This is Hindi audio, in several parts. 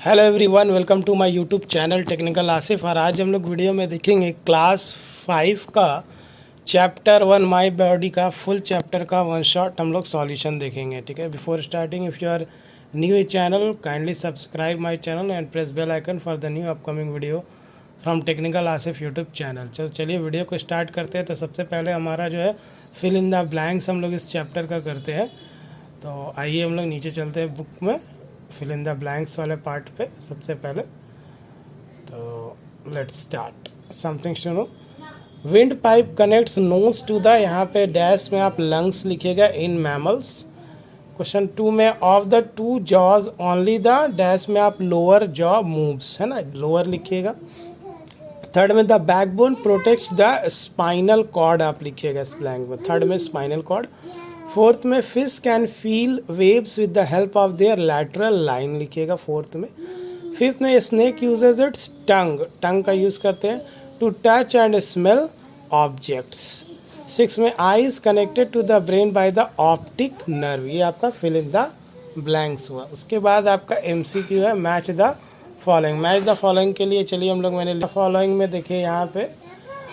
Hello everyone, welcome to my YouTube channel technical Asif. और आज हम लोग वीडियो में देखेंगे क्लास 5 का चैप्टर 1 माय बॉडी का फुल चैप्टर का वन शॉट हम लोग सॉल्यूशन देखेंगे। ठीक है, before starting if you are new channel kindly subscribe my channel and press bell icon for the new upcoming video from technical Asif YouTube channel. चलिए वीडियो को स्टार्ट करते हैं। तो सबसे पहले हमारा जो है फिल इन द ब्लैंक्स हम लोग इस चैप्टर का करते हैं। तो आइए हम लोग नीचे चलते हैं बुक में फिल इन द ब्लैंक्स वाले पार्ट पे सबसे पहले। तो लेट्स स्टार्ट समथिंग सुनो। Wind pipe connects nose to the, यहाँ पे डैश में आप लंग्स लिखिएगा इन मैमल्स। क्वेश्चन 2 में of the two jaws only the dash में आप लोअर जॉ मूव्स, है ना, लोअर लिखिएगा। थर्ड में the backbone protects the spinal cord आप लिखिएगा इस ब्लैंक में, थर्ड में स्पाइनल कॉर्ड। फोर्थ में fish can feel waves with the help of their lateral line लिखिएगा फोर्थ में। फिफ्थ में snake uses its tongue, tongue का यूज़ करते हैं to touch and smell objects. Six में eyes connected to the brain by the optic nerve. ये आपका फिल इन द ब्लैंक्स हुआ। उसके बाद आपका MCQ है match the following. Match the following के लिए चलिए हम लोग मैंने फॉलोइंग में देखिए यहाँ पे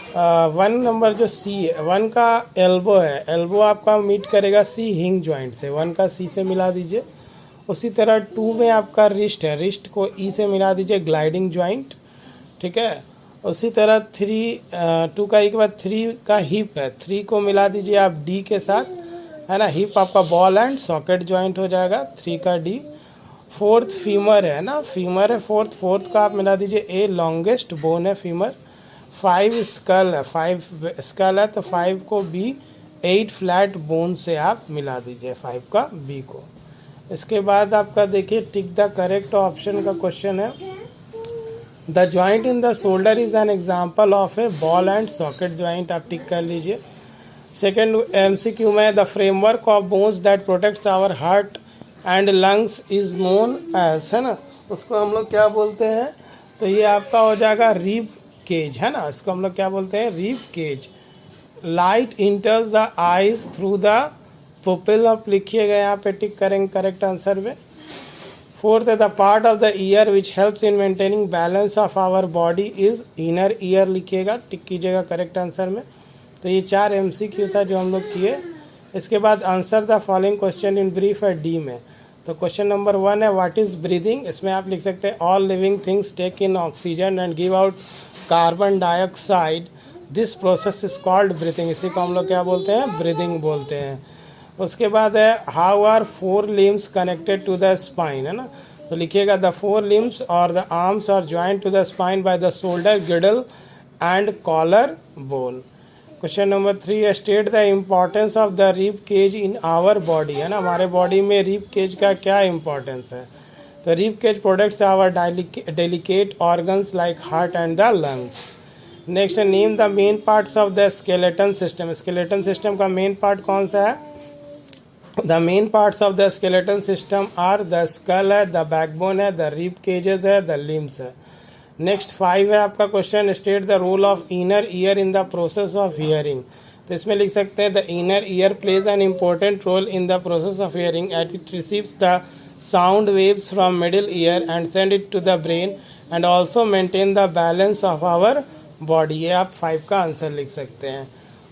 1 नंबर जो C है, 1 का एल्बो है, एल्बो आपका मीट करेगा C हिंग जॉइंट से, 1 का C से मिला दीजिए। उसी तरह 2 में आपका रिस्ट है, रिस्ट को E से मिला दीजिए, ग्लाइडिंग जॉइंट। ठीक है, उसी तरह 2 का E के बाद 3 का हिप है, 3 को मिला दीजिए आप D के साथ, है ना। हिप आपका बॉल एंड सॉकेट जॉइंट हो जाएगा, 3 का D। फोर्थ फीमर है ना, फीमर है फोर्थ का आप मिला दीजिए A, लॉन्गेस्ट बोन है फीमर। 5 स्कल है, 5 स्कल है तो 5 को B, 8 फ्लैट बोन से आप मिला दीजिए 5 का B को। इसके बाद आपका देखिए टिक द करेक्ट ऑप्शन का क्वेश्चन है। The joint in the shoulder is an example of a ball and socket joint, आप टिक कर लीजिए। सेकेंड MCQ में the framework of bones that protects our heart and lungs is known as, है ना, उसको हम लोग क्या बोलते हैं, तो ये आपका हो जाएगा रिब केज, है ना, इसको हम लोग क्या बोलते हैं, rib cage. Light enters the eyes through the pupil, आप लिखिएगा यहाँ पे, टिक करेंगे करेक्ट आंसर में। फोर्थ है the part of the ear which helps in maintaining balance of our body is inner ear, लिखिएगा, टिक कीजिएगा करेक्ट आंसर में। तो ये 4 MCQ था जो हम लोग किए। इसके बाद answer the following question in brief है D में। तो क्वेश्चन नंबर 1 है व्हाट इज ब्रीदिंग, इसमें आप लिख सकते हैं all living things take in oxygen and give out carbon dioxide, this process is called breathing, इसी को हम लोग क्या बोलते हैं, ब्रीदिंग बोलते हैं। उसके बाद है how are 4 limbs connected to the spine, है ना, तो लिखिएगा द 4 लिम्स और the arms are joint to the spine by the shoulder girdle and collar bone. Question number 3 state the importance of the rib cage in our body, है ना, हमारे बॉडी में रिब केज का क्या इम्पोर्टेंस है, तो rib cage protects our delicate organs like heart and the lungs. Next name the main parts of the skeleton system, skeleton system का मेन पार्ट कौन सा है, the main parts of the skeleton system are the skull है, द बैकबोन है, द रिब केजेस है, द लिम्स है। नेक्स्ट 5 है आपका question state the role of inner ear in the process of hearing, तो इसमें लिख सकते हैं the inner ear plays an important role in the process of hearing at it receives the sound waves from middle ear and send it to the brain and also maintain the balance of our body, ये आप 5 का आंसर लिख सकते हैं।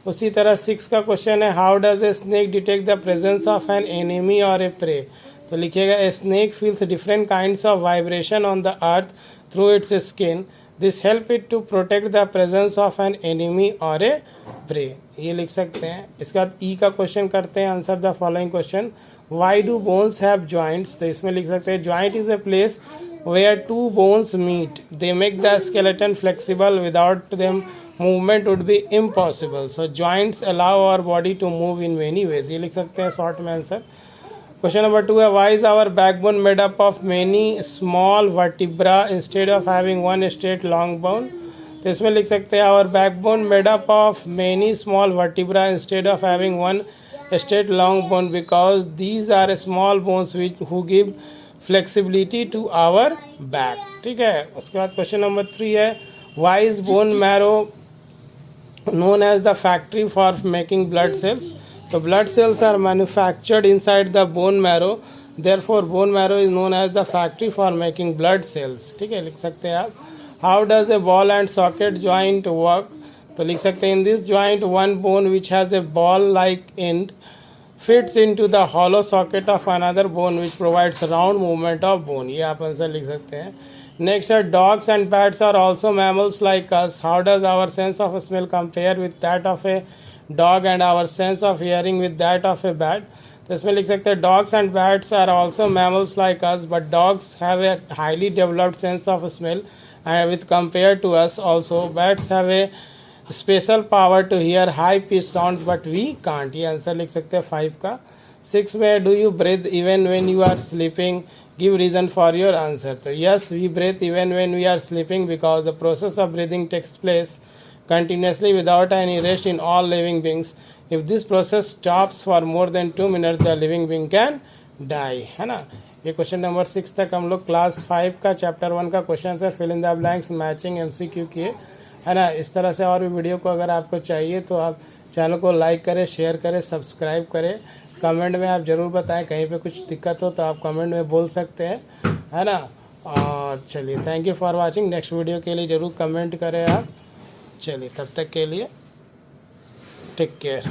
उसी तरह 6 का क्वेश्चन है how does a snake detect the presence of an enemy और ए प्रे, तो लिखिएगा a snake feels different kinds of vibration on the earth through its skin, this help it to protect the presence of an enemy or a prey, ये लिख सकते हैं। इसके बाद E का क्वेश्चन करते हैं answer the following question why do bones have joints, तो इसमें लिख सकते हैं joint is a place where 2 bones meet, they make the skeleton flexible, without them movement would be impossible, so joints allow our body to move in many ways, ये लिख सकते हैं शॉर्ट में आंसर। क्वेश्चन नंबर 2 है why is our backbone made up of many small vertebra instead of having one straight long bone, तो इसमें लिख सकते हैं our backbone made up of many small vertebra instead of having one straight long bone because these are small bones which who give flexibility to our back. ठीक है, उसके बाद क्वेश्चन नंबर 3 है why is bone marrow known as the factory for making blood cells, तो blood cells are manufactured inside the bone marrow therefore bone marrow is known as the factory for making blood cells. ठीक है, लिख सकते हैं आप। How does a ball and socket joint work, तो लिख सकते हैं in this joint one bone which has a ball like and fits into the hollow socket of another bone which provides round movement of bone। ये आप आंसर लिख सकते हैं। नेक्स्ट है dogs and bats are also mammals like us, how does our sense of smell compare with that of a dog and our sense of hearing with that of a bat. तो इसमें लिख सकते हैं dogs and bats are also mammals like us but dogs have a highly developed sense of smell and with compare to us also. Bats have a special power to hear high pitch sound but we can't. ये आंसर लिख सकते हैं 5 का। 6 में do you breathe even when you are sleeping, give reason for your answer. तो yes we breathe even when we are sleeping because the process of breathing takes place continuously without any rest in all living beings. If this process stops for more than 2 minutes the living being can die, है ना। ये क्वेश्चन नंबर 6 तक हम लोग क्लास 5 का चैप्टर 1 का क्वेश्चन है fill in the blanks matching MCQ किए, है ना। इस तरह से और भी वीडियो को अगर आपको चाहिए तो आप चैनल को लाइक करें, शेयर करें, सब्सक्राइब करें। कमेंट में आप ज़रूर बताएं, कहीं पे कुछ दिक्कत हो तो आप कमेंट में बोल सकते हैं, है ना। और चलिए thank you for watching. Next video के लिए ज़रूर कमेंट करें आप। चलिए तब तक के लिए टेक केयर।